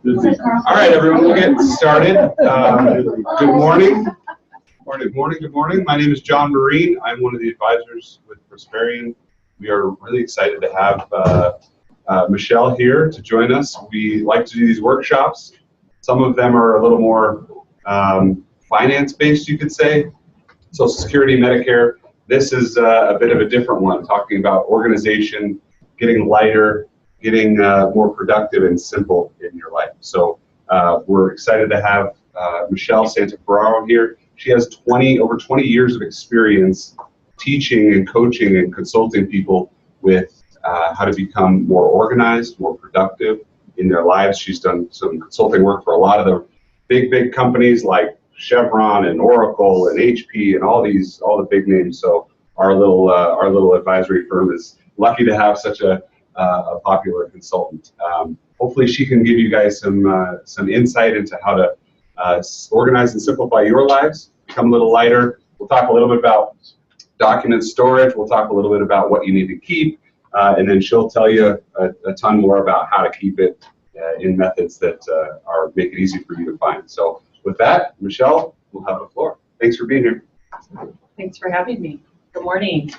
All right, everyone, we'll get started. Good morning. Good morning. My name is John Marine. I'm one of the advisors with Prosperion. We are really excited to have Michelle here to join us. We like to do these workshops. Some of them are a little more finance-based, you could say. Social Security, Medicare. This is a bit of a different one, talking about organization, getting lighter, getting more productive and simple in your life. So we're excited to have Michelle Santaferraro here. She has over 20 years of experience teaching and coaching and consulting people with how to become more organized, more productive in their lives. She's done some consulting work for a lot of the big companies like Chevron and Oracle and HP and all the big names. So our little advisory firm is lucky to have such a popular consultant. Hopefully she can give you guys some insight into how to organize and simplify your lives, become a little lighter. We'll talk a little bit about document storage. We'll talk a little bit about what you need to keep, and then she'll tell you a ton more about how to keep it in methods that make it easy for you to find. So with that, Michelle, we'll have the floor. Thanks for being here. Thanks for having me. Good morning.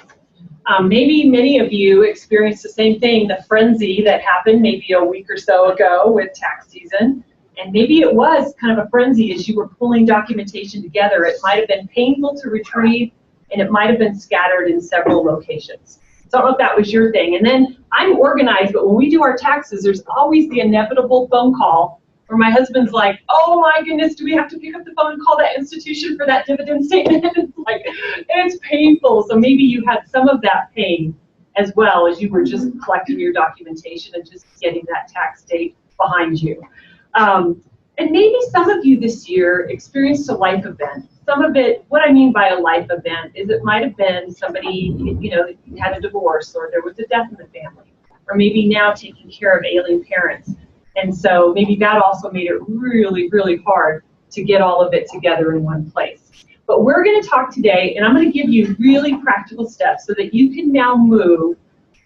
Maybe many of you experienced the same thing, the frenzy that happened maybe a week or so ago with tax season. And maybe it was kind of a frenzy as you were pulling documentation together. It might have been painful to retrieve, and it might have been scattered in several locations. So I don't know if that was your thing. And then I'm organized, but when we do our taxes, there's always the inevitable phone call where my husband's like, oh my goodness, do we have to pick up the phone and call that institution for that dividend statement? It's painful. So maybe you had some of that pain as well as you were just collecting your documentation and just getting that tax date behind you. And maybe some of you this year experienced a life event. Some of it, what I mean by a life event is it might have been somebody, had a divorce, or there was a death in the family, or maybe now taking care of ailing parents. And so maybe that also made it really, really hard to get all of it together in one place. But we're going to talk today, and I'm going to give you really practical steps so that you can now move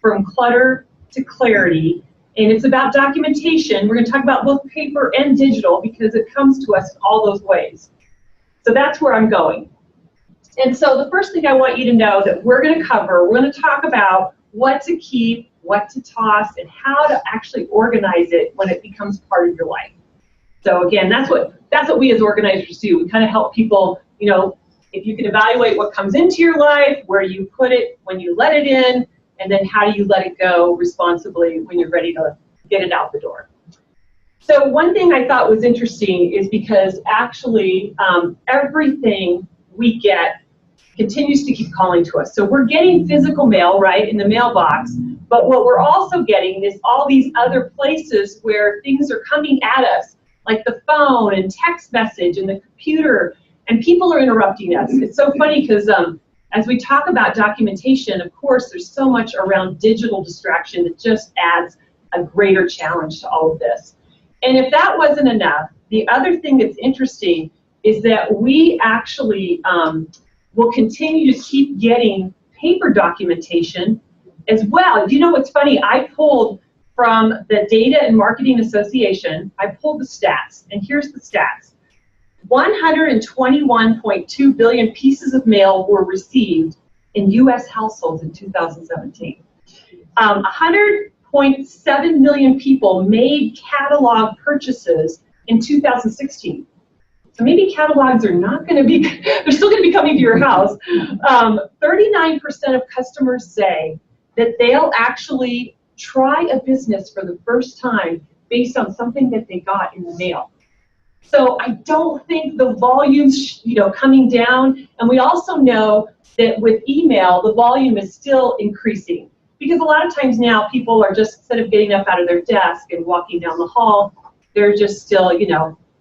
from clutter to clarity. And it's about documentation. We're going to talk about both paper and digital because it comes to us in all those ways. So that's where I'm going. And so the first thing I want you to know that we're going to cover, we're going to talk about what to keep, what to toss, and how to actually organize it when it becomes part of your life. So again, that's what we as organizers do. We kind of help people, if you can evaluate what comes into your life, where you put it when you let it in, and then how do you let it go responsibly when you're ready to get it out the door. So one thing I thought was interesting is because actually everything we get continues to keep calling to us. So we're getting physical mail, right, in the mailbox, but what we're also getting is all these other places where things are coming at us, like the phone and text message and the computer, and people are interrupting us. It's so funny because as we talk about documentation, of course, there's so much around digital distraction that just adds a greater challenge to all of this. And if that wasn't enough, the other thing that's interesting is that we actually will continue to keep getting paper documentation as well. You know what's funny? I pulled from the Data and Marketing Association, I pulled the stats, and here's the stats. 121.2 billion pieces of mail were received in U.S. households in 2017. 100.7 million people made catalog purchases in 2016. So maybe catalogs are not going to be, they're still going to be coming to your house. 39% of customers say that they'll actually try a business for the first time based on something that they got in the mail. So I don't think the volume's coming down, and we also know that with email, the volume is still increasing because a lot of times now people are just, instead of getting up out of their desk and walking down the hall, they're just still,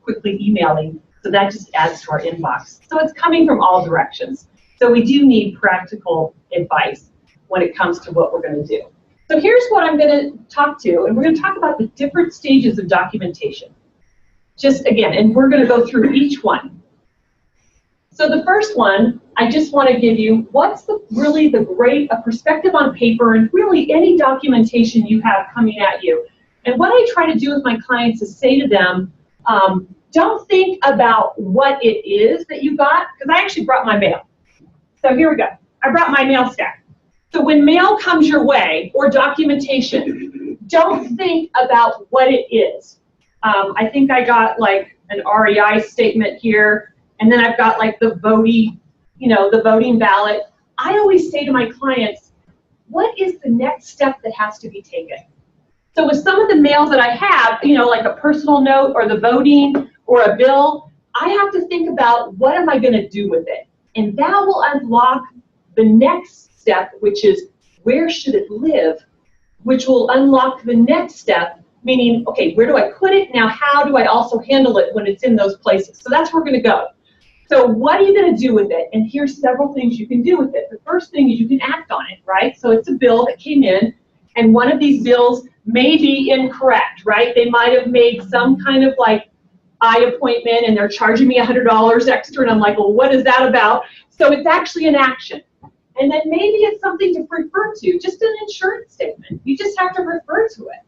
quickly emailing. So that just adds to our inbox. So it's coming from all directions. So we do need practical advice when it comes to what we're going to do. So here's what I'm going to talk to, and we're going to talk about the different stages of documentation. Just again, and we're going to go through each one. So the first one, I just want to give you what's really the great perspective on paper and really any documentation you have coming at you. And what I try to do with my clients is say to them, don't think about what it is that you got, because I actually brought my mail. So here we go. I brought my mail stack. So when mail comes your way, or documentation, don't think about what it is. I think I got like an REI statement here, and then I've got like the voting, the voting ballot. I always say to my clients, what is the next step that has to be taken? So with some of the mail that I have, like a personal note or the voting or a bill, I have to think about what am I going to do with it? And that will unlock the next step, which is where should it live, which will unlock the next step, meaning, okay, where do I put it? Now, how do I also handle it when it's in those places? So that's where we're going to go. So what are you going to do with it? And here's several things you can do with it. The first thing is you can act on it, right? So it's a bill that came in, and one of these bills may be incorrect, right? They might have made some kind of like eye appointment, and they're charging me $100 extra, and I'm like, well, what is that about? So it's actually an action. And then maybe it's something to refer to, just an insurance statement. You just have to refer to it.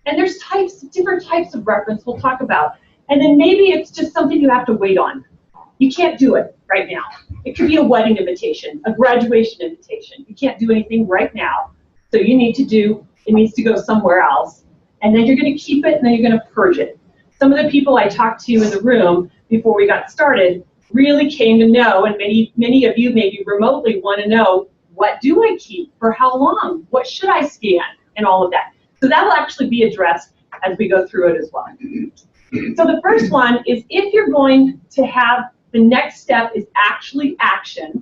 And there's different types of reference we'll talk about. And then maybe it's just something you have to wait on. You can't do it right now. It could be a wedding invitation, a graduation invitation. You can't do anything right now. So it needs to go somewhere else. And then you're going to keep it, and then you're going to purge it. Some of the people I talked to in the room before we got started really came to know, and many of you maybe remotely want to know, what do I keep? For how long? What should I scan? And all of that. So that will actually be addressed as we go through it as well. So the first one is, if you're going to have the next step is actually action,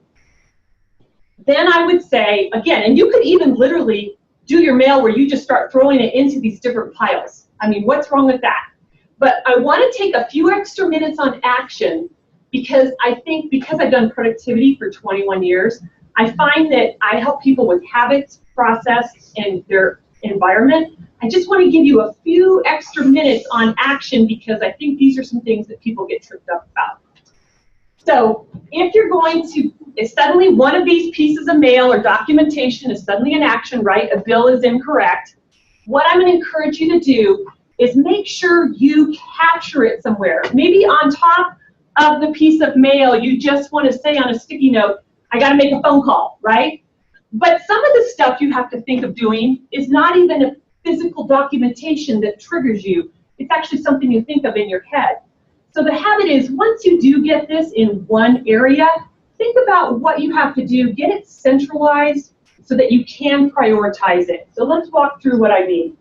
then I would say, again, and you could even literally do your mail where you just start throwing it into these different piles. I mean, what's wrong with that? But I want to take a few extra minutes on action, because I think, because I've done productivity for 21 years, I find that I help people with habits, process, and their environment. I just want to give you a few extra minutes on action, because I think these are some things that people get tripped up about. So if you're going to, if suddenly one of these pieces of mail or documentation is suddenly an action, right? A bill is incorrect. What I'm going to encourage you to do is make sure you capture it somewhere. Maybe on top of the piece of mail, you just want to say on a sticky note, I got to make a phone call, right? But some of the stuff you have to think of doing is not even a physical documentation that triggers you. It's actually something you think of in your head. So the habit is, once you do get this in one area, think about what you have to do, get it centralized so that you can prioritize it. So let's walk through what I mean.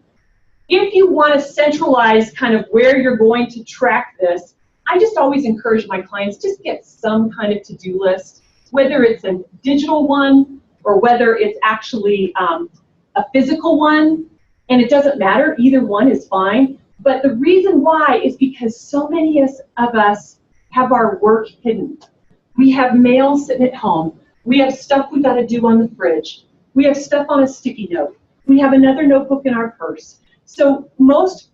If you want to centralize kind of where you're going to track this, I just always encourage my clients, just get some kind of to-do list, whether it's a digital one or whether it's actually a physical one, and it doesn't matter, either one is fine. But the reason why is because so many of us have our work hidden. We have mail sitting at home. We have stuff we got to do on the fridge. We have stuff on a sticky note. We have another notebook in our purse. So most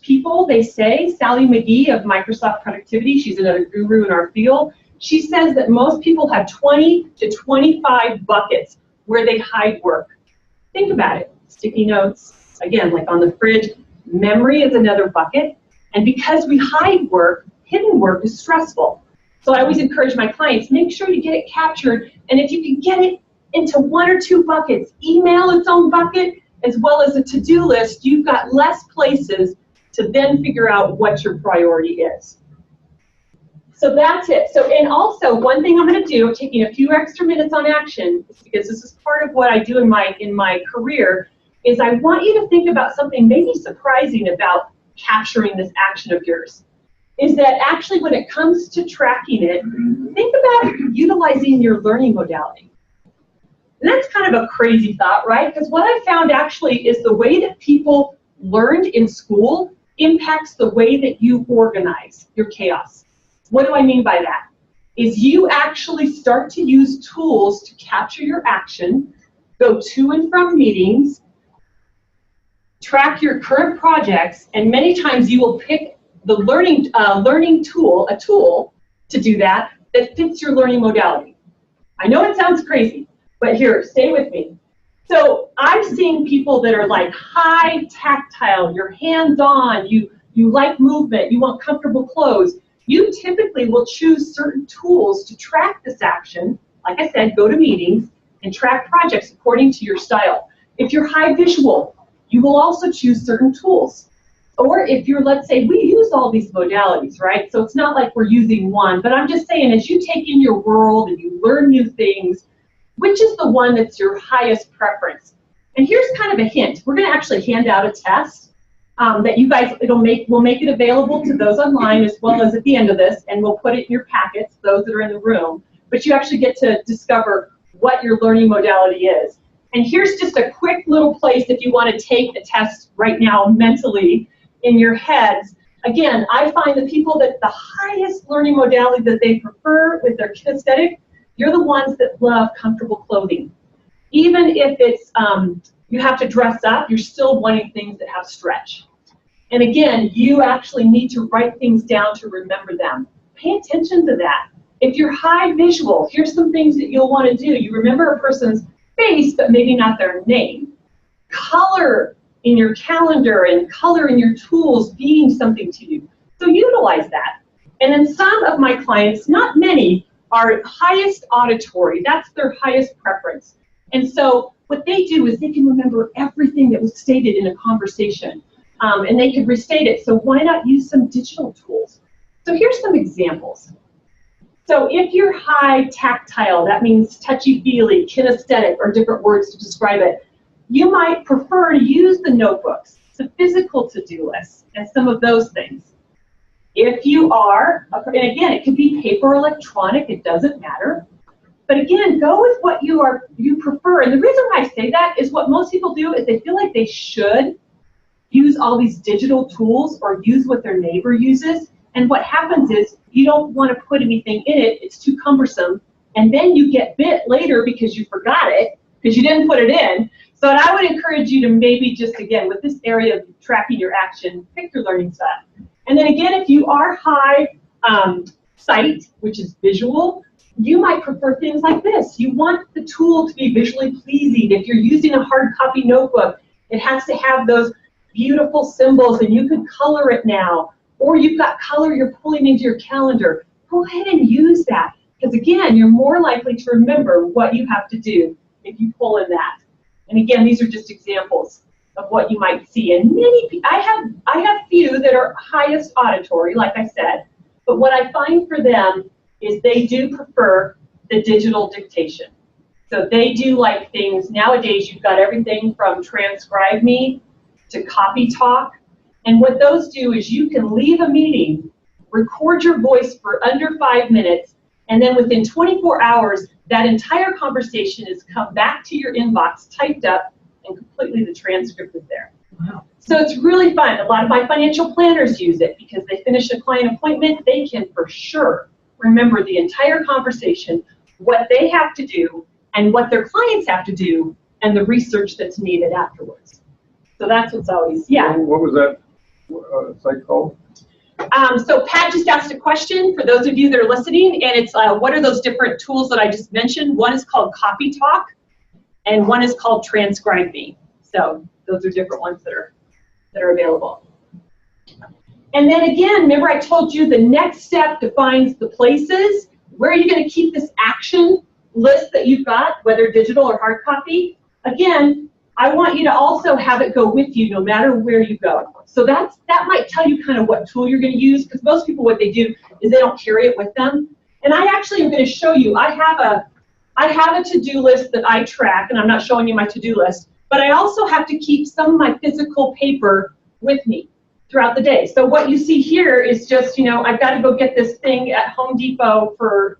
people, they say, Sally McGee of Microsoft Productivity, she's another guru in our field, she says that most people have 20 to 25 buckets where they hide work. Think about it. Sticky notes, again, like on the fridge. Memory is another bucket. And because we hide work, hidden work is stressful. So I always encourage my clients, make sure you get it captured. And if you can get it into 1 or 2 buckets, email its own bucket, as well as a to-do list, you've got less places to then figure out what your priority is. So that's it. So, and also, one thing I'm going to do, taking a few extra minutes on action, because this is part of what I do in my career, is I want you to think about something maybe surprising about capturing this action of yours. Is that actually when it comes to tracking it, think about utilizing your learning modality. And that's kind of a crazy thought, right? Because what I found actually is the way that people learned in school impacts the way that you organize your chaos. What do I mean by that? Is you actually start to use tools to capture your action, go to and from meetings, track your current projects, and many times you will pick the learning tool, a tool to do that fits your learning modality. I know it sounds crazy, but here, stay with me. So I've seen people that are like high tactile, you're hands-on, you like movement, you want comfortable clothes. You typically will choose certain tools to track this action. Like I said, go to meetings and track projects according to your style. If you're high visual, you will also choose certain tools. Or if you're, let's say, we use all these modalities, right? So it's not like we're using one, but I'm just saying, as you take in your world and you learn new things, which is the one that's your highest preference? And here's kind of a hint. We're going to actually hand out a test that you guys, we'll make it available to those online as well as at the end of this, and we'll put it in your packets, those that are in the room. But you actually get to discover what your learning modality is. And here's just a quick little place if you want to take the test right now mentally in your heads. Again, I find the people that the highest learning modality that they prefer with their kinesthetic, you're the ones that love comfortable clothing. Even if it's you have to dress up, you're still wanting things that have stretch. And again, you actually need to write things down to remember them. Pay attention to that. If you're high visual, here's some things that you'll want to do. You remember a person's face, but maybe not their name. Color in your calendar and color in your tools being something to you. So utilize that. And then some of my clients, not many, are highest auditory. That's their highest preference. And so what they do is they can remember everything that was stated in a conversation, and they can restate it. So why not use some digital tools? So here's some examples. So if you're high tactile, that means touchy-feely, kinesthetic, or different words to describe it, you might prefer to use the notebooks, the physical to-do lists, and some of those things. If you are, and again, it could be paper or electronic, it doesn't matter. But again, go with what you prefer. And the reason why I say that is what most people do is they feel like they should use all these digital tools or use what their neighbor uses. And what happens is you don't want to put anything in it, it's too cumbersome. And then you get bit later because you forgot it, because you didn't put it in. So I would encourage you to maybe just, again, with this area of tracking your action, pick your learning stuff. And then again, if you are high sight, which is visual, you might prefer things like this. You want the tool to be visually pleasing. If you're using a hard copy notebook, it has to have those beautiful symbols, and you can color it now. Or you've got color you're pulling into your calendar. Go ahead and use that. Because again, you're more likely to remember what you have to do if you pull in that. And again, these are just examples of what you might see. And many people, I have few that are highest auditory, like I said. But what I find for them is they do prefer the digital dictation. So they do like things, nowadays you've got everything from Transcribe Me to Copy Talk. And what those do is you can leave a meeting, record your voice for under 5 minutes, and then within 24 hours, that entire conversation has come back to your inbox, typed up, and completely the transcript is there. Wow. So it's really fun. A lot of my financial planners use it because they finish a client appointment, they can for sure remember the entire conversation, what they have to do, and what their clients have to do, and the research that's needed afterwards. So that's what's always, yeah. What was that site called? So Pat just asked a question for those of you that are listening, and it's what are those different tools that I just mentioned? One is called Copy Talk, and one is called Transcribe Me. So those are different ones that are available. And then again, remember I told you the next step defines the places. Where are you going to keep this action list that you've got, whether digital or hard copy? Again, I want you to also have it go with you no matter where you go. So that might tell you kind of what tool you're going to use, because most people what they do is they don't carry it with them. And I actually am going to show you, I have a to-do list that I track, and I'm not showing you my to-do list, but I also have to keep some of my physical paper with me throughout the day. So what you see here is just, I've got to go get this thing at Home Depot for,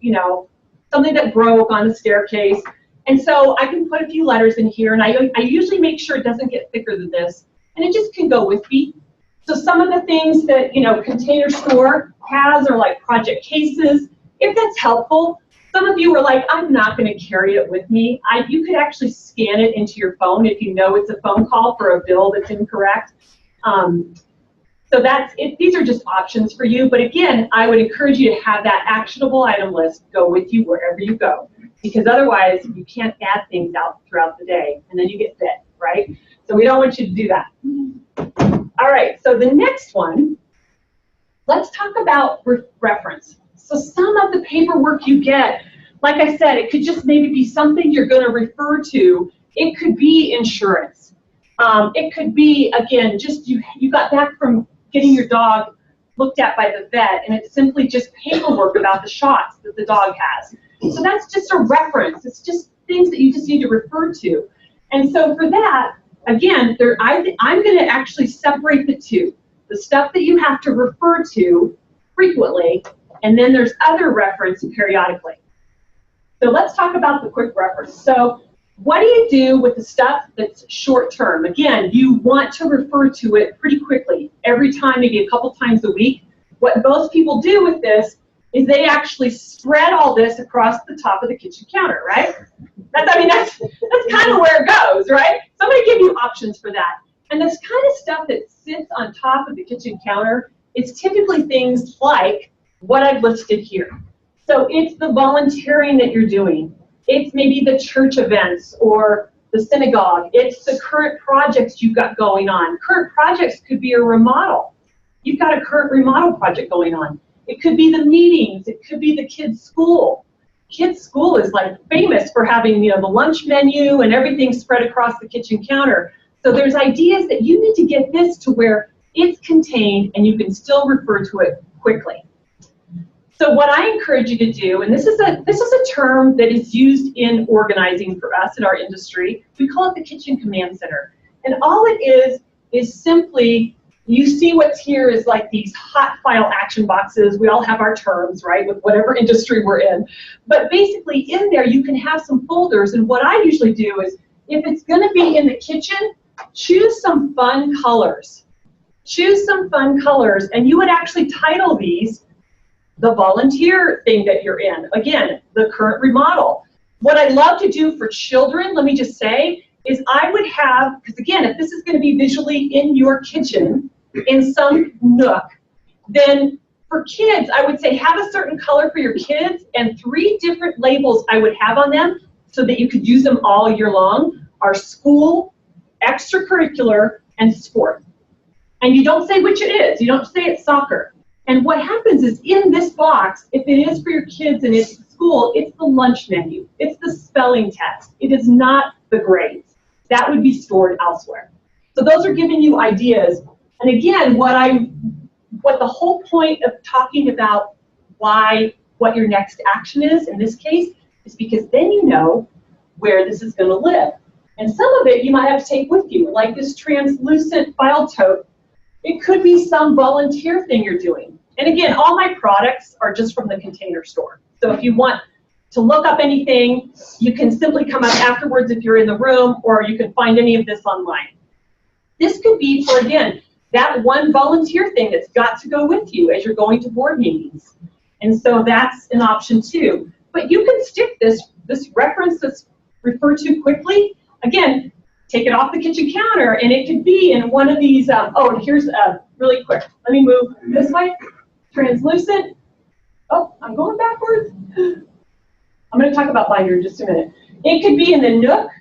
something that broke on the staircase. And so I can put a few letters in here, and I usually make sure it doesn't get thicker than this, and it just can go with me. So some of the things that, Container Store has are like project cases, if that's helpful. Some of you are like, I'm not going to carry it with me. You could actually scan it into your phone if you know it's a phone call for a bill that's incorrect. So that's it. These are just options for you. But again, I would encourage you to have that actionable item list go with you wherever you go, because otherwise you can't add things out throughout the day and then you get bit, right? So we don't want you to do that. All right, so the next one, let's talk about reference. So some of the paperwork you get, like I said, it could just maybe be something you're going to refer to. It could be insurance. It could be, again, just you got back from getting your dog looked at by the vet, and it's simply just paperwork about the shots that the dog has. So that's just a reference. It's just things that you just need to refer to. And so for that, again, I'm going to actually separate the two. The stuff that you have to refer to frequently, and then there's other reference periodically. So let's talk about the quick reference. So what do you do with the stuff that's short term? Again, you want to refer to it pretty quickly, every time, maybe a couple times a week. What most people do with this is they actually spread all this across the top of the kitchen counter, right? That's kind of where it goes, right? Somebody give you options for that. And this kind of stuff that sits on top of the kitchen counter is typically things like what I've listed here. So it's the volunteering that you're doing. It's maybe the church events or the synagogue. It's the current projects you've got going on. Current projects could be a remodel. You've got a current remodel project going on. It could be the meetings. It could be the kids' school. Kids' school is like famous for having, the lunch menu and everything spread across the kitchen counter. So there's ideas that you need to get this to where it's contained and you can still refer to it quickly. So what I encourage you to do, and this is a term that is used in organizing for us in our industry, we call it the kitchen command center. And all it is simply, you see what's here is like these hot file action boxes. We all have our terms, right, with whatever industry we're in. But basically in there you can have some folders, and what I usually do is, if it's going to be in the kitchen, choose some fun colors. Choose some fun colors, and you would actually title these the volunteer thing that you're in. Again, the current remodel. What I love to do for children, let me just say, is I would have, because again, if this is going to be visually in your kitchen, in some nook, then for kids, I would say have a certain color for your kids, and 3 different labels I would have on them so that you could use them all year long are school, extracurricular, and sport. And you don't say which it is. You don't say it's soccer. And what happens is in this box, if it is for your kids and it's school, it's the lunch menu. It's the spelling test. It is not the grades. That would be stored elsewhere. So those are giving you ideas. And again, what the whole point of talking about what your next action is in this case is because then you know where this is going to live. And some of it you might have to take with you, like this translucent file tote. It could be some volunteer thing you're doing. And again, all my products are just from the Container Store. So if you want to look up anything, you can simply come up afterwards if you're in the room, or you can find any of this online. This could be for, again, that one volunteer thing that's got to go with you as you're going to board meetings. And so that's an option too. But you can stick this reference that's referred to quickly. Again, take it off the kitchen counter, and it could be in one of these, oh, here's really quick. Let me move this way. Translucent. Oh, I'm going backwards. I'm going to talk about binder in just a minute. It could be in the nook,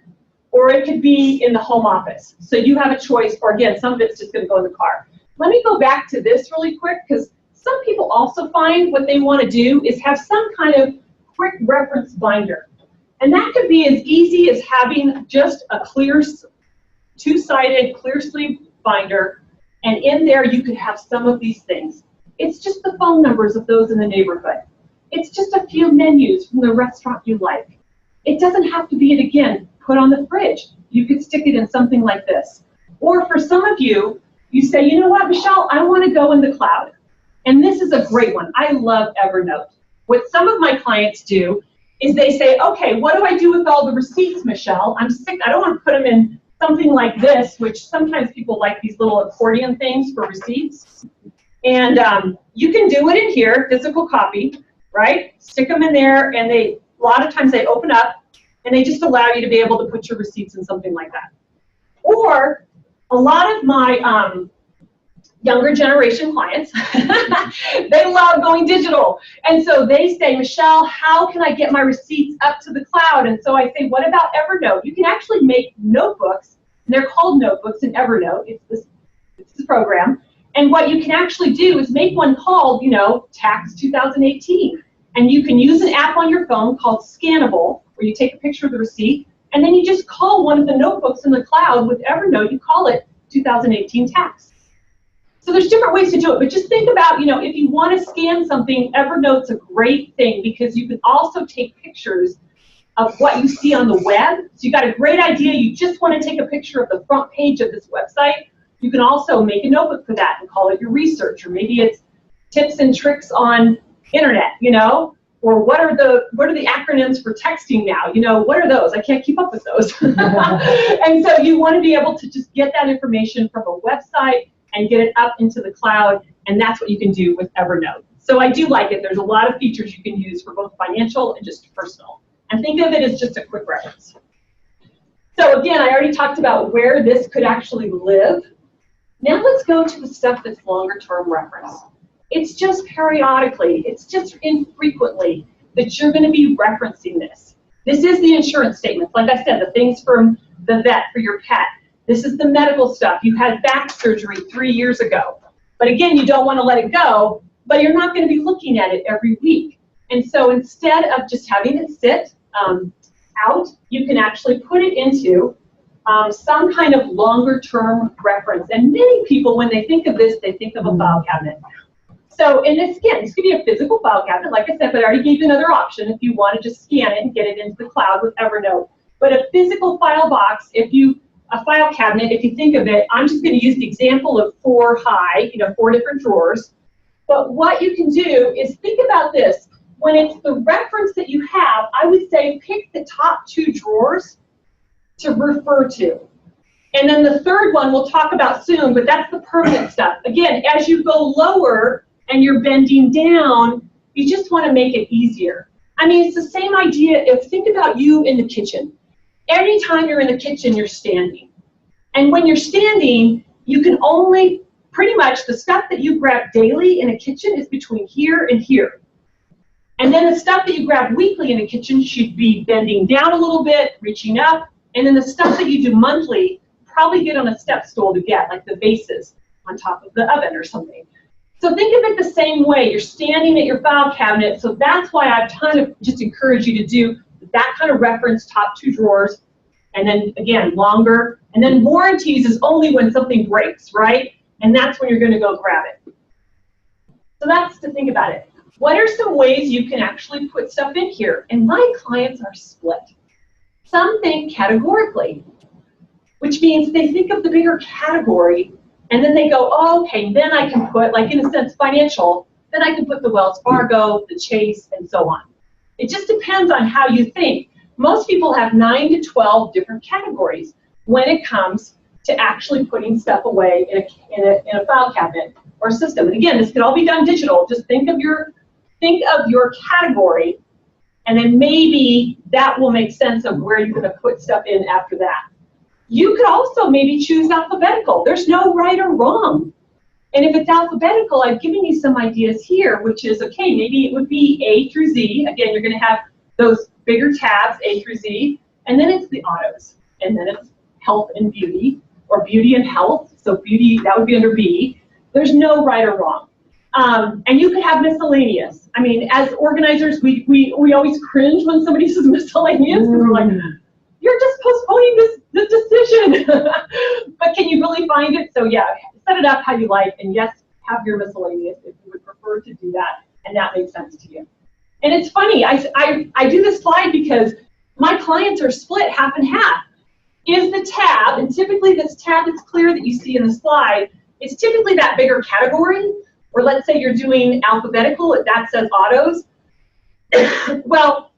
or it could be in the home office. So you have a choice, or again, some of it's just going to go in the car. Let me go back to this really quick, because some people also find what they want to do is have some kind of quick reference binder. And that could be as easy as having just a clear, 2-sided clear sleeve binder, and in there you could have some of these things. It's just the phone numbers of those in the neighborhood. It's just a few menus from the restaurant you like. It doesn't have to be, it again, put on the fridge. You could stick it in something like this. Or for some of you, you say, you know what, Michelle, I want to go in the cloud. And this is a great one. I love Evernote. What some of my clients do is they say, okay, what do I do with all the receipts, Michelle? I'm sick. I don't want to put them in something like this, which sometimes people like these little accordion things for receipts. And you can do it in here, physical copy, right? Stick them in there, and a lot of times they open up, and they just allow you to be able to put your receipts in something like that. Or a lot of my younger generation clients, they love going digital. And so they say, Michelle, how can I get my receipts up to the cloud? And so I say, what about Evernote? You can actually make notebooks, and they're called notebooks in Evernote. It's this program. And what you can actually do is make one called, Tax 2018. And you can use an app on your phone called Scannable, where you take a picture of the receipt, and then you just call one of the notebooks in the cloud with Evernote. You call it 2018 Tax. So there's different ways to do it, but just think about, if you want to scan something, Evernote's a great thing because you can also take pictures of what you see on the web. So you got a great idea, you just want to take a picture of the front page of this website. You can also make a notebook for that and call it your research, or maybe it's tips and tricks on internet, or what are the acronyms for texting now? What are those? I can't keep up with those. And so you want to be able to just get that information from a website and get it up into the cloud, and that's what you can do with Evernote. So I do like it. There's a lot of features you can use for both financial and just personal. And think of it as just a quick reference. So again, I already talked about where this could actually live. Now let's go to the stuff that's longer term reference. It's just periodically, it's just infrequently that you're going to be referencing this. This is the insurance statements. Like I said, the things from the vet for your pet. This is the medical stuff. You had back surgery 3 years ago. But again, you don't want to let it go, but you're not going to be looking at it every week. And so instead of just having it sit out, you can actually put it into some kind of longer term reference. And many people, when they think of this, they think of a file cabinet. So, and this, again, this could be a physical file cabinet, like I said, but I already gave you another option if you want to just scan it and get it into the cloud with Evernote. But a physical file box, a file cabinet, if you think of it, I'm just going to use the example of 4 high, 4 different drawers. But what you can do is think about this. When it's the reference that you have, I would say pick the top 2 drawers to refer to. And then the third one we'll talk about soon, but that's the permanent stuff. Again, as you go lower and you're bending down, you just want to make it easier. I mean, it's the same idea if think about you in the kitchen. Every time you're in the kitchen, you're standing. And when you're standing, you can only, pretty much the stuff that you grab daily in a kitchen is between here and here. And then the stuff that you grab weekly in the kitchen should be bending down a little bit, reaching up. And then the stuff that you do monthly, probably get on a step stool to get, like the vases on top of the oven or something. So think of it the same way. You're standing at your file cabinet, so that's why I've kind of just encouraged you to do that kind of reference, top 2 drawers, and then, again, longer. And then warranties is only when something breaks, right? And that's when you're going to go grab it. So that's to think about it. What are some ways you can actually put stuff in here? And my clients are split. Some think categorically, which means they think of the bigger category, and then they go, oh, okay, then I can put, like in a sense, financial, then I can put the Wells Fargo, the Chase, and so on. It just depends on how you think. Most people have 9 to 12 different categories when it comes to actually putting stuff away in a file cabinet or system. And again, this can all be done digital. Just think of your category, and then maybe that will make sense of where you're going to put stuff in after that. You could also maybe choose alphabetical. There's no right or wrong. And if it's alphabetical, I've given you some ideas here, which is, okay, maybe it would be A through Z. Again, you're going to have those bigger tabs, A through Z, and then it's the autos. And then it's health and beauty, or beauty and health. So beauty, that would be under B. There's no right or wrong. And you could have miscellaneous. I mean, as organizers, we always cringe when somebody says miscellaneous, because we're like, you're just postponing this decision. But can you really find it? So yeah, set it up how you like, and yes, have your miscellaneous if you would prefer to do that, and that makes sense to you. And it's funny, I do this slide because my clients are split half and half. Is the tab, and typically this tab that's clear that you see in the slide, it's typically that bigger category, or let's say you're doing alphabetical, that says autos. Well,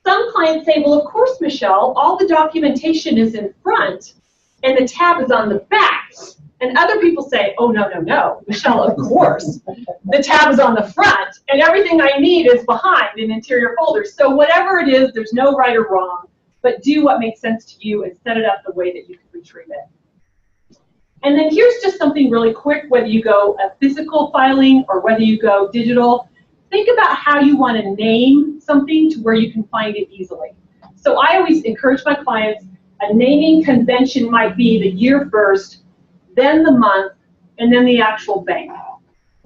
some clients say, well, of course, Michelle, all the documentation is in front and the tab is on the back. And other people say, oh, no, no, no, Michelle, of course. The tab is on the front and everything I need is behind in interior folders. So whatever it is, there's no right or wrong, but do what makes sense to you and set it up the way that you can retrieve it. And then here's just something really quick, whether you go a physical filing or whether you go digital, think about how you want to name something to where you can find it easily. So I always encourage my clients, a naming convention might be the year first, then the month, and then the actual bank.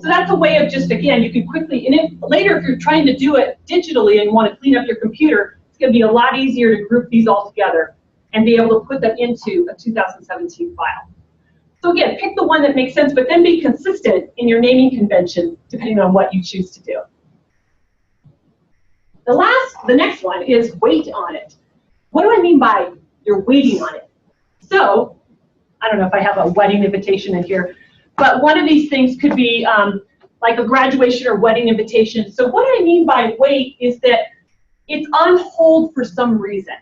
So that's a way of just, again, you can quickly, and if later if you're trying to do it digitally and want to clean up your computer, it's going to be a lot easier to group these all together and be able to put them into a 2017 file. So again, pick the one that makes sense, but then be consistent in your naming convention depending on what you choose to do. The next one is wait on it. What do I mean by you're waiting on it? So, I don't know if I have a wedding invitation in here, but one of these things could be like a graduation or wedding invitation. So what I mean by wait is that it's on hold for some reason.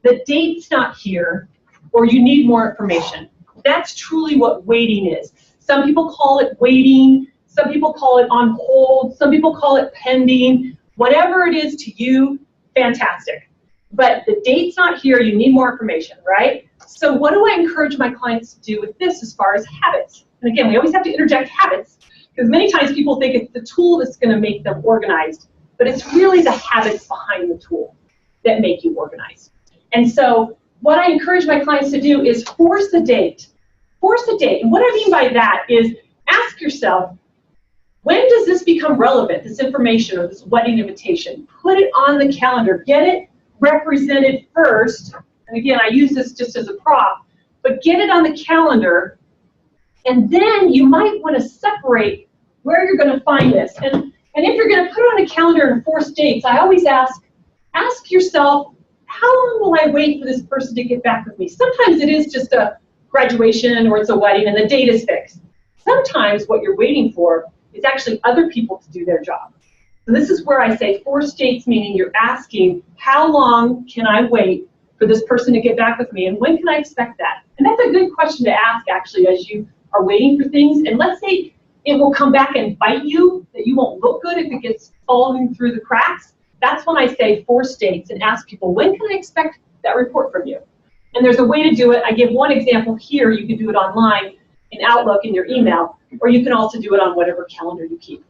The date's not here, or you need more information. That's truly what waiting is. Some people call it waiting, some people call it on hold, some people call it pending. Whatever it is to you, fantastic. But the date's not here, you need more information, right? So what do I encourage my clients to do with this as far as habits? And again, we always have to interject habits, because many times people think it's the tool that's going to make them organized, but it's really the habits behind the tool that make you organized. And so what I encourage my clients to do is force a date. Force a date. And what I mean by that is ask yourself, when does this become relevant, this information or this wedding invitation? Put it on the calendar. Get it represented first. And again, I use this just as a prop, but get it on the calendar. And then you might want to separate where you're going to find this. And if you're going to put it on a calendar and force dates, I always ask yourself, how long will I wait for this person to get back with me? Sometimes it is just a graduation or it's a wedding and the date is fixed. Sometimes what you're waiting for is actually other people to do their job. So this is where I say force dates, meaning you're asking, how long can I wait for this person to get back with me, and when can I expect that? And that's a good question to ask, actually, as you are waiting for things. And let's say it will come back and bite you, that you won't look good if it gets falling through the cracks. That's when I say force dates and ask people, when can I expect that report from you? And there's a way to do it. I give one example here. You can do it online in Outlook in your email, or you can also do it on whatever calendar you keep.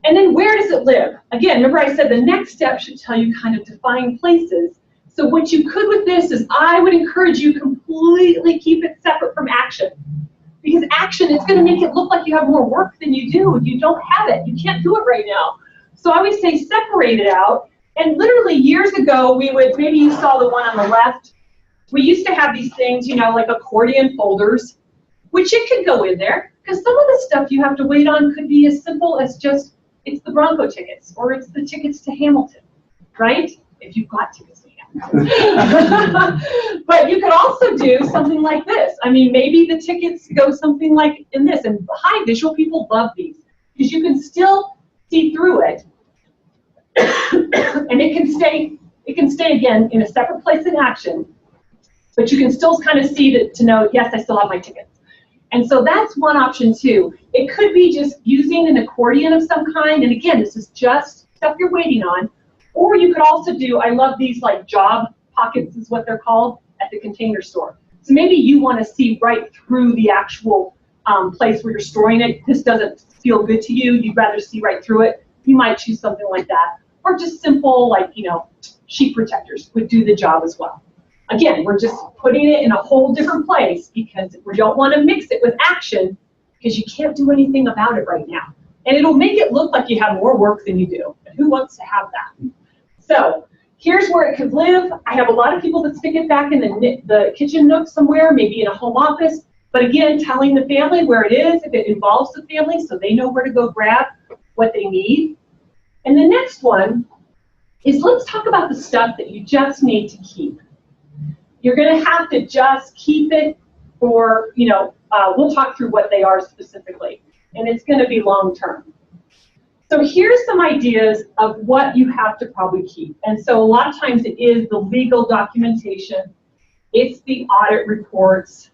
And then where does it live? Again, remember I said the next step should tell you kind of define places. So what you could with this is I would encourage you completely keep it separate from action. Because action is going to make it look like you have more work than you do if you don't have it. You can't do it right now. So I always say separate it out. And literally years ago, we would, maybe you saw the one on the left, we used to have these things, you know, like accordion folders, which it could go in there. Because some of the stuff you have to wait on could be as simple as just, it's the Bronco tickets, or it's the tickets to Hamilton, right? If you've got tickets to Hamilton. But you could also do something like this. I mean, maybe the tickets go something like in this. And high visual people love these, because you can still see through it. And it can stay again in a separate place in action, but you can still kind of see that to know, yes, I still have my tickets. And so that's one option too. It could be just using an accordion of some kind, and again, this is just stuff you're waiting on. Or you could also do, I love these like job pockets is what they're called at the Container Store. So maybe you want to see right through the actual place where you're storing it. This doesn't feel good to you. You'd rather see right through it. You might choose something like that. Or just simple, like, you know, sheet protectors would do the job as well. Again, we're just putting it in a whole different place because we don't want to mix it with action, because you can't do anything about it right now. And it'll make it look like you have more work than you do. And who wants to have that? So here's where it could live. I have a lot of people that stick it back in the kitchen nook somewhere, maybe in a home office. But again, telling the family where it is, if it involves the family, so they know where to go grab what they need. And the next one is, let's talk about the stuff that you just need to keep. You're going to have to just keep it, or, you know, we'll talk through what they are specifically. And it's going to be long term. So here's some ideas of what you have to probably keep. And so a lot of times it is the legal documentation, it's the audit reports,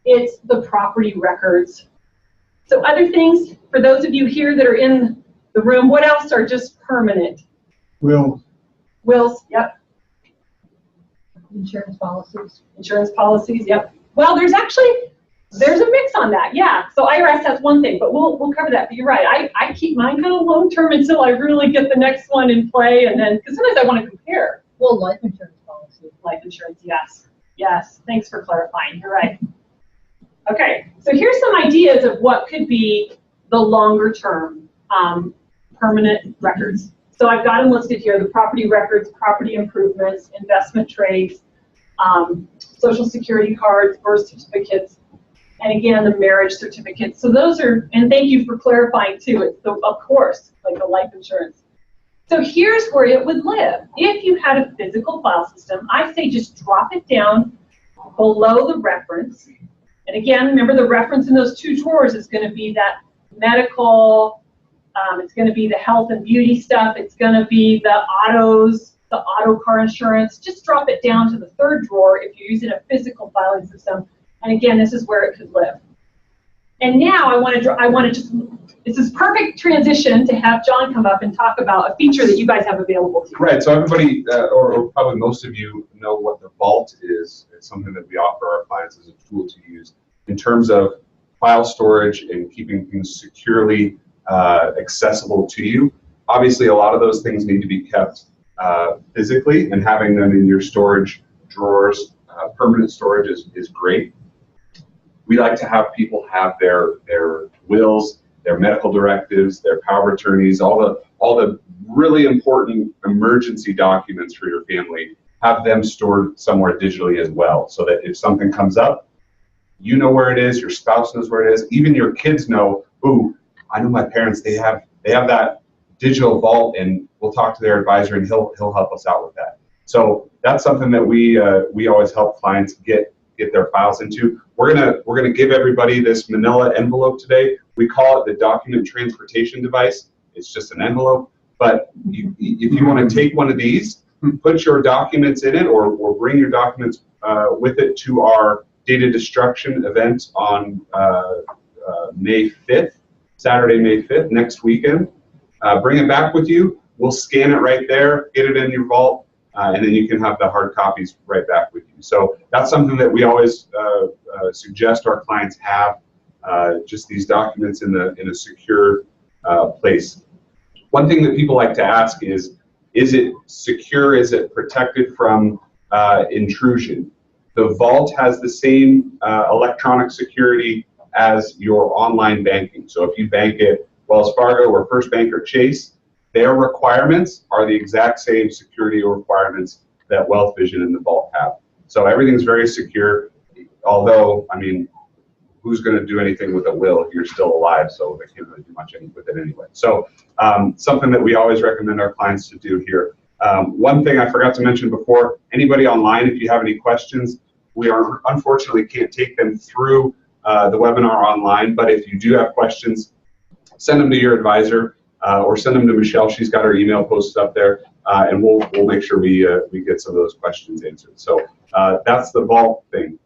it's the property records. So other things, for those of you here that are in the room, what else are just permanent? Wills. Wills, yep. Insurance policies. Insurance policies, yep. Well, there's actually There's a mix on that, yeah. So IRS has one thing, but we'll cover that. But you're right. I keep mine kind of long term until I really get the next one in play, and then because sometimes I want to compare. Well, life insurance policy. Life insurance, yes. Yes. Thanks for clarifying. You're right. Okay. So here's some ideas of what could be the longer term permanent records. So I've got them listed here: the property records, property improvements, investment trades, social security cards, birth certificates, and again, the marriage certificates. So those are, and thank you for clarifying too, it's the, of course, like the life insurance. So here's where it would live. If you had a physical file system, I say just drop it down below the reference. And again, remember the reference in those two drawers is going to be that medical, it's going to be the health and beauty stuff, it's going to be the autos, the auto car insurance. Just drop it down to the third drawer if you're using a physical filing system. And again, this is where it could live. And now I want to just, this is perfect transition to have John come up and talk about a feature that you guys have available to you. Right, so everybody, or probably most of you know what the Vault is. It's something that we offer our clients as a tool to use in terms of file storage and keeping things securely accessible to you. Obviously, a lot of those things need to be kept physically, and having them in your storage drawers, permanent storage is great. We like to have people have their wills, their medical directives, their power of attorneys, all the really important emergency documents for your family, have them stored somewhere digitally as well, so that if something comes up, you know where it is, your spouse knows where it is, even your kids know, ooh, I know my parents, they have that digital vault, and we'll talk to their advisor and he'll help us out with that. So that's something that we always help clients get their files into. We're gonna give everybody this manila envelope today. We call it the document transportation device. It's just an envelope, but if you want to take one of these, put your documents in it, or bring your documents with it to our data destruction event on May 5th, Saturday, May 5th, next weekend. Bring it back with you. We'll scan it right there, get it in your vault, and then you can have the hard copies right back with you. So that's something that we always suggest our clients have, just these documents in a secure place. One thing that people like to ask is it secure? Is it protected from intrusion? The Vault has the same electronic security as your online banking. So if you bank at Wells Fargo or First Bank or Chase, their requirements are the exact same security requirements that WealthVision and the Vault have. So everything's very secure, although, I mean, who's going to do anything with a will if you're still alive? So they can't really do much with it anyway. So something that we always recommend our clients to do here. One thing I forgot to mention before, anybody online, if you have any questions, we unfortunately can't take them through the webinar online, but if you do have questions, send them to your advisor or send them to Michelle. She's got her email posted up there, and we'll make sure we get some of those questions answered. So that's the Vault thing.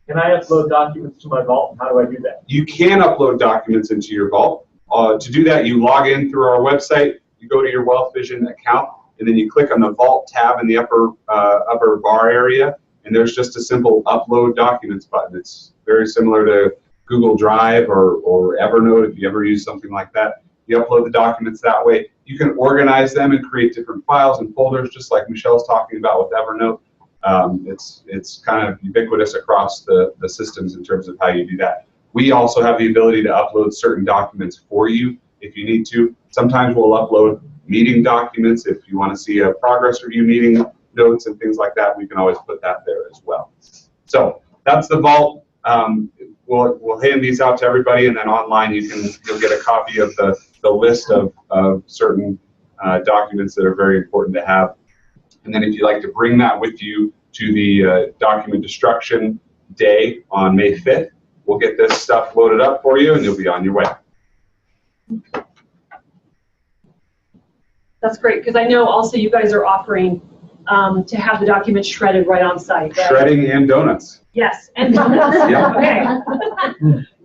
Can I upload documents to my Vault? How do I do that? You can upload documents into your Vault. To do that, you log in through our website, you go to your WealthVision account, and then you click on the Vault tab in the upper bar area, and there's just a simple upload documents button. It's very similar to Google Drive or Evernote if you ever use something like that. You upload the documents that way. You can organize them and create different files and folders, just like Michelle's talking about with Evernote. It's kind of ubiquitous across the systems in terms of how you do that. We also have the ability to upload certain documents for you if you need to. Sometimes we'll upload meeting documents. If you want to see a progress review meeting notes and things like that, we can always put that there as well. So that's the Vault. We'll hand these out to everybody, and then online you'll get a copy of the list of certain documents that are very important to have. And then if you'd like to bring that with you to the document destruction day on May 5th, we'll get this stuff loaded up for you, and you'll be on your way. That's great, because I know also you guys are offering to have the documents shredded right on site. Right? Shredding and donuts. Yes, and donuts. Yeah. Okay.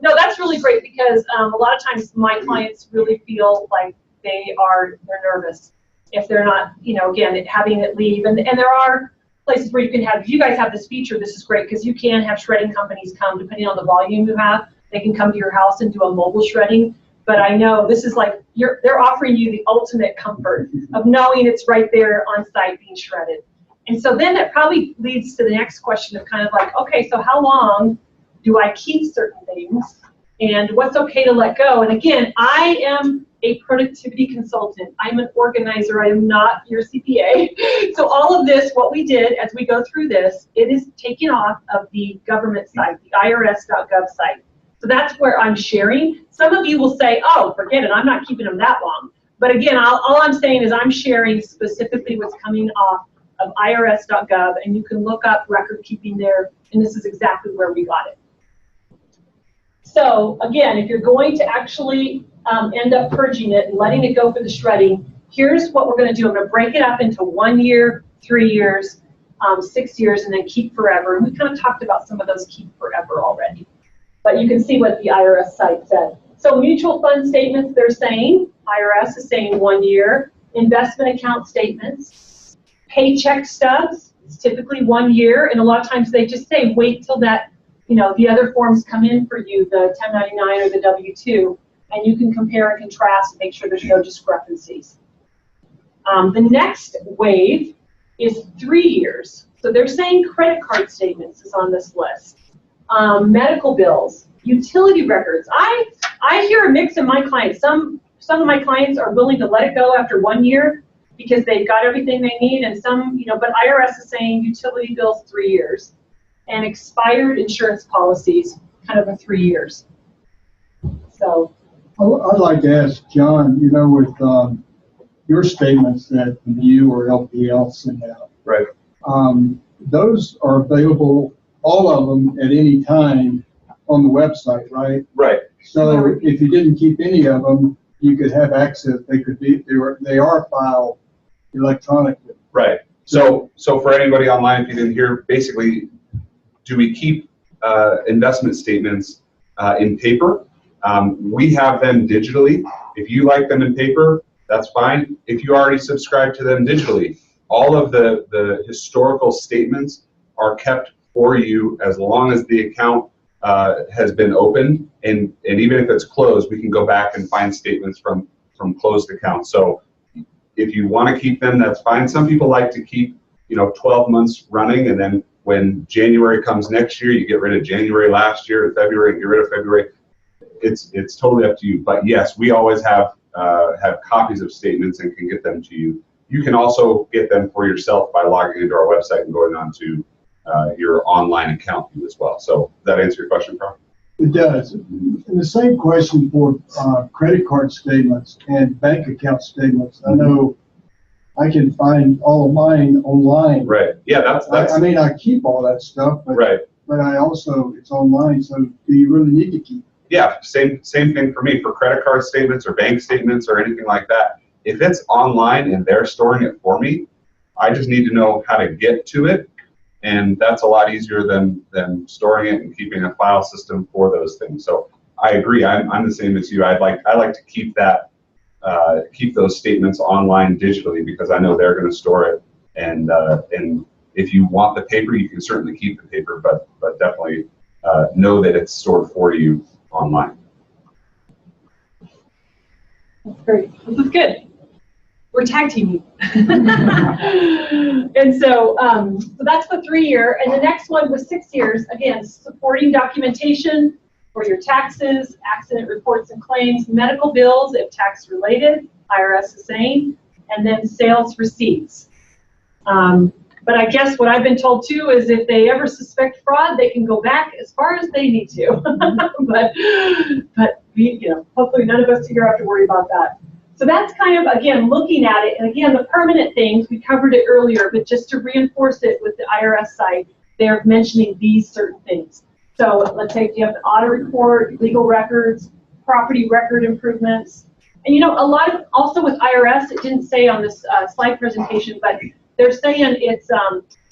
No, that's really great, because a lot of times my clients really feel like they're nervous if they're not, again, having it leave. And there are places where you can have, if you guys have this feature, this is great because you can have shredding companies come, depending on the volume you have, they can come to your house and do a mobile shredding. But I know this is like, they're offering you the ultimate comfort of knowing it's right there on site being shredded. And so then that probably leads to the next question of kind of like, okay, so how long do I keep certain things? And what's okay to let go? And again, I am a productivity consultant. I'm an organizer. I am not your CPA. So all of this, what we did as we go through this, it is taken off of the government site, the irs.gov site. So that's where I'm sharing. Some of you will say, oh, forget it, I'm not keeping them that long. But again, all I'm saying is I'm sharing specifically what's coming off of irs.gov, and you can look up record keeping there, and this is exactly where we got it. So again, if you're going to actually end up purging it and letting it go for the shredding, here's what we're going to do. I'm going to break it up into 1 year, 3 years, 6 years, and then keep forever. And we kind of talked about some of those keep forever already. But you can see what the IRS site said. So mutual fund statements, they're saying, IRS is saying 1 year. Investment account statements. Paycheck stubs, it's typically 1 year. And a lot of times they just say, wait till that, you know, the other forms come in for you, the 1099 or the W-2, and you can compare and contrast and make sure there's no discrepancies. The next wave is 3 years. So they're saying credit card statements is on this list. Medical bills, utility records. I hear a mix of my clients. Some of my clients are willing to let it go after 1 year because they've got everything they need, and some, you know, but IRS is saying utility bills 3 years, and expired insurance policies, kind of a 3 years. So. I'd like to ask John, you know, with your statements that you or LPL send out. Right. Those are available, all of them, at any time on the website, right? Right. So if you didn't keep any of them, you could have access. They are filed electronically. Right. So for anybody online, if you didn't hear, basically, do we keep investment statements in paper? We have them digitally. If you like them in paper, that's fine. If you already subscribe to them digitally, all of the historical statements are kept for you as long as the account has been opened, and even if it's closed, we can go back and find statements from closed accounts. So if you want to keep them, that's fine. Some people like to keep, you know, 12 months running, and then when January comes next year, you get rid of January last year, and February, and get rid of February. It's totally up to you. But yes, we always have copies of statements and can get them to you. You can also get them for yourself by logging into our website and going on to your online account view as well. So does that answer your question, Carl? It does. And the same question for credit card statements and bank account statements. I know I can find all of mine online. Right. Yeah, that's I mean, I keep all that stuff, but, right. But I also, it's online, so do you really need to keep it? Yeah, same thing for me. For credit card statements or bank statements or anything like that, if it's online and they're storing it for me, I just need to know how to get to it, and that's a lot easier than storing it and keeping a file system for those things. So I agree. I'm the same as you. I like to keep that keep those statements online digitally because I know they're going to store it. And if you want the paper, you can certainly keep the paper, but definitely know that it's stored for you online. That's great. This is good. We're tag teaming. And so that's the 3 year. And the next one was 6 years. Again, supporting documentation for your taxes, accident reports and claims, medical bills if tax related, IRS is saying, and then sales receipts. But I guess what I've been told too is if they ever suspect fraud, they can go back as far as they need to. but we, you know, hopefully none of us here have to worry about that. So that's kind of, again, looking at it. And again, the permanent things, we covered it earlier, but just to reinforce it with the IRS side, they're mentioning these certain things. So let's say if you have the audit report, legal records, property record improvements. And you know, a lot of, also with IRS, it didn't say on this slide presentation, but they're saying it's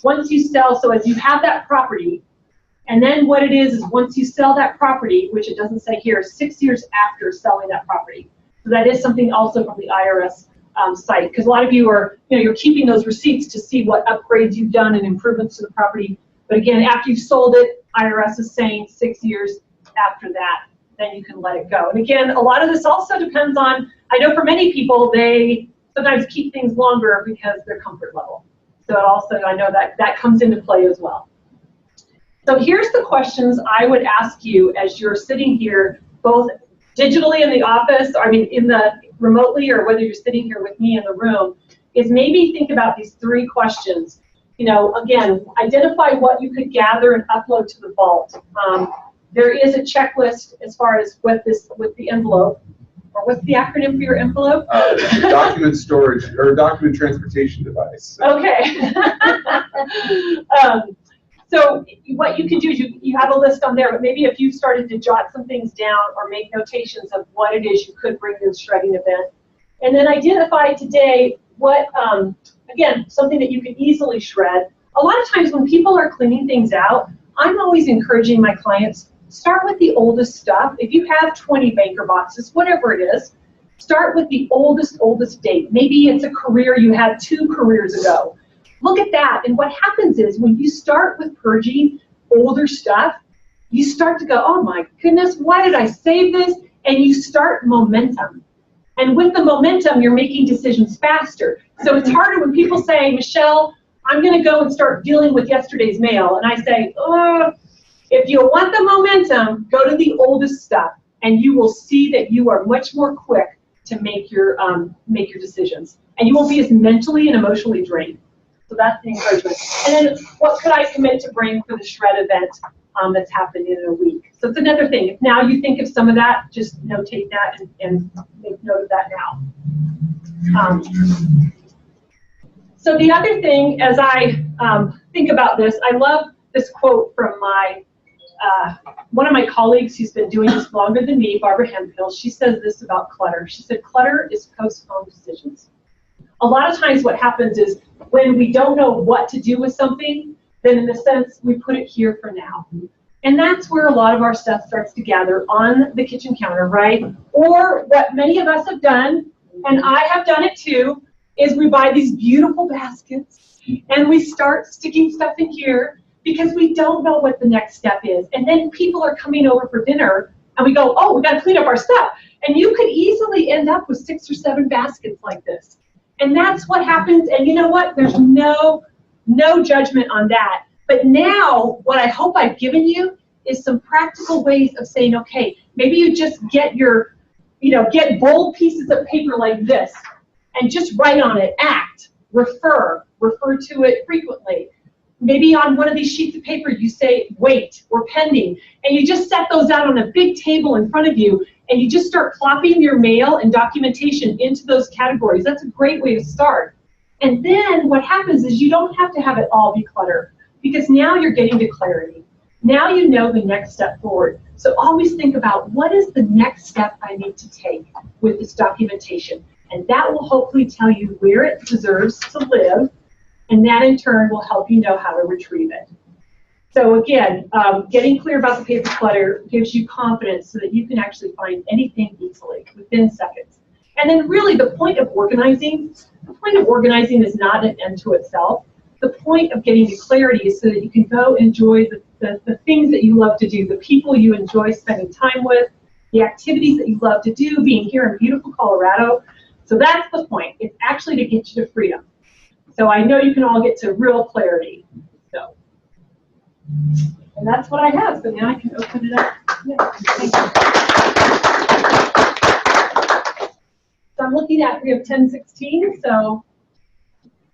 once you sell, so as you have that property, and then what it is once you sell that property, which it doesn't say here, 6 years after selling that property. So that is something also from the IRS site, because a lot of you are, you're keeping those receipts to see what upgrades you've done and improvements to the property. But again, after you've sold it, IRS is saying 6 years after that, then you can let it go. And again, a lot of this also depends on, I know for many people, they sometimes keep things longer because their comfort level. So also, I know that comes into play as well. So here's the questions I would ask you as you're sitting here, both digitally in the office, remotely, or whether you're sitting here with me in the room, is maybe think about these 3 questions. Again, identify what you could gather and upload to the vault. There is a checklist as far as with the envelope, or what's the acronym for your envelope? Document storage, or document transportation device. Okay. So what you can do is you have a list on there, but maybe if you started to jot some things down or make notations of what it is you could bring to the shredding event. And then identify today what, again, something that you can easily shred. A lot of times when people are cleaning things out, I'm always encouraging my clients, start with the oldest stuff. If you have 20 banker boxes, whatever it is, start with the oldest date. Maybe it's a career you had 2 careers ago. Look at that, and what happens is when you start with purging older stuff, you start to go, oh my goodness, why did I save this? And you start momentum. And with the momentum, you're making decisions faster. So it's harder when people say, Michelle, I'm going to go and start dealing with yesterday's mail. And I say, oh, if you want the momentum, go to the oldest stuff, and you will see that you are much more quick to make your decisions. And you won't be as mentally and emotionally drained. So that's the encouragement. And then what could I commit to bring for the shred event that's happening in a week? So it's another thing. If now you think of some of that, just notate that and make note of that now. So the other thing, as I think about this, I love this quote from one of my colleagues who's been doing this longer than me, Barbara Hemphill. She says this about clutter. She said, clutter is postponed decisions. A lot of times what happens is when we don't know what to do with something, then in a sense, we put it here for now. And that's where a lot of our stuff starts to gather on the kitchen counter, right? Or what many of us have done, and I have done it too, is we buy these beautiful baskets and we start sticking stuff in here because we don't know what the next step is. And then people are coming over for dinner and we go, oh, we got to clean up our stuff. And you could easily end up with 6 or 7 baskets like this. And that's what happens, and you know what? There's no judgment on that. But now, what I hope I've given you is some practical ways of saying, okay, maybe you just get get bold pieces of paper like this, and just write on it, act, refer to it frequently. Maybe on one of these sheets of paper you say, wait, or pending, and you just set those out on a big table in front of you, and you just start plopping your mail and documentation into those categories. That's a great way to start. And then what happens is you don't have to have it all be clutter, because now you're getting to clarity. Now you know the next step forward. So always think about, what is the next step I need to take with this documentation? And that will hopefully tell you where it deserves to live, and that in turn will help you know how to retrieve it. So again, getting clear about the paper clutter gives you confidence so that you can actually find anything easily within seconds. And then really the point of organizing is not an end to itself. The point of getting to clarity is so that you can go enjoy the things that you love to do, the people you enjoy spending time with, the activities that you love to do, being here in beautiful Colorado. So that's the point. It's actually to get you to freedom. So I know you can all get to real clarity. So, and that's what I have. So now I can open it up. Yeah, thank you. So I'm looking at, we have 10:16. So,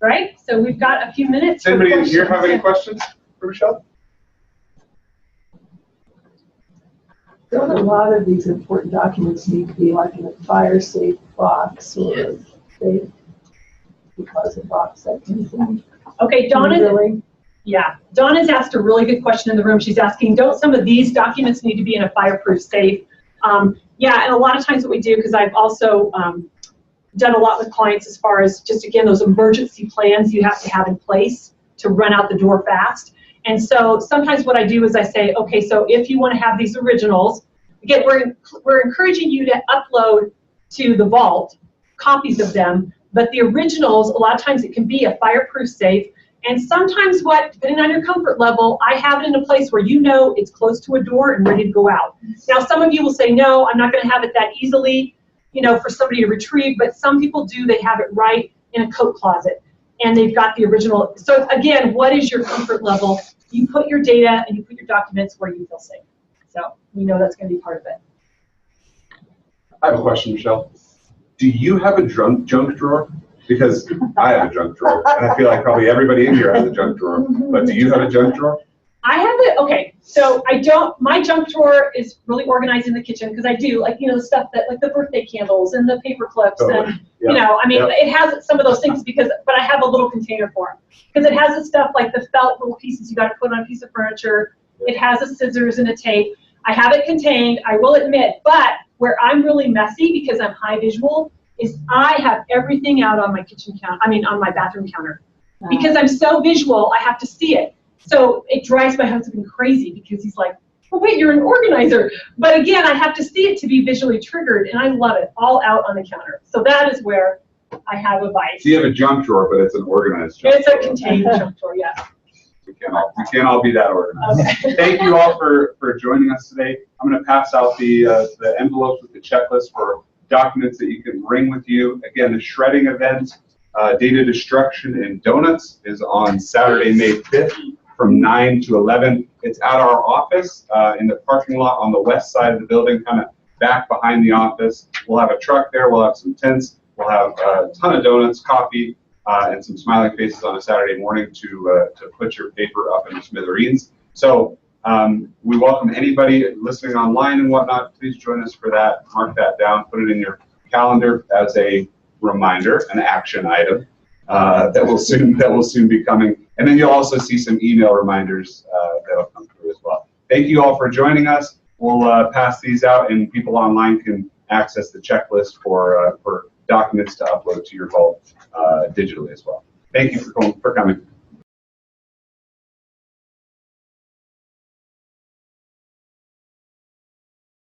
right? So we've got a few minutes. Does anybody here have any questions for Michelle? Don't a lot of these important documents need to be like in a fire-safe box or safe deposit box, that kind of thing? Okay, Donna's asked a really good question in the room. She's asking, don't some of these documents need to be in a fireproof safe? Yeah, and a lot of times what we do, because I've also done a lot with clients as far as just, again, those emergency plans you have to have in place to run out the door fast. And so sometimes what I do is I say, okay, so if you want to have these originals, again, we're encouraging you to upload to the vault copies of them, But the originals, a lot of times it can be a fireproof safe. And sometimes depending on your comfort level, I have it in a place where you know it's close to a door and ready to go out. Now, some of you will say, no, I'm not going to have it that easily, for somebody to retrieve. But some people do. They have it right in a coat closet. And they've got the original. So again, what is your comfort level? You put your data and you put your documents where you feel safe. So we know that's going to be part of it. I have a question, Michelle. Do you have a junk drawer? Because I have a junk drawer, and I feel like probably everybody in here has a junk drawer. But do you have a junk drawer? I have it. Okay, so I don't. My junk drawer is really organized in the kitchen because I do the stuff that the birthday candles and the paper clips and it has some of those things but I have a little container for them because it has the stuff like the felt little pieces you got to put on a piece of furniture. It has the scissors and a tape. I have it contained. I will admit, but where I'm really messy because I'm high visual is I have everything out on my on my bathroom counter. Because I'm so visual, I have to see it. So it drives my husband crazy because he's like, oh wait, you're an organizer. But again, I have to see it to be visually triggered, and I love it all out on the counter. So that is where I have a vice. So you have a junk drawer, but it's an organized junk drawer. It's a contained junk drawer, yes. We can't all be that organized. Okay. Thank you all for joining us today. I'm going to pass out the envelopes with the checklist for documents that you can bring with you. Again, the shredding event, data destruction and donuts is on Saturday, May 5th from 9 to 11. It's at our office in the parking lot on the west side of the building, kind of back behind the office. We'll have a truck there. We'll have some tents. We'll have a ton of donuts, coffee, and some smiling faces on a Saturday morning to put your paper up in the smithereens. So we welcome anybody listening online and whatnot. Please join us for that. Mark that down. Put it in your calendar as a reminder, an action item that will soon be coming. And then you'll also see some email reminders that'll come through as well. Thank you all for joining us. We'll pass these out, and people online can access the checklist for documents to upload to your vault digitally as well. Thank you for coming.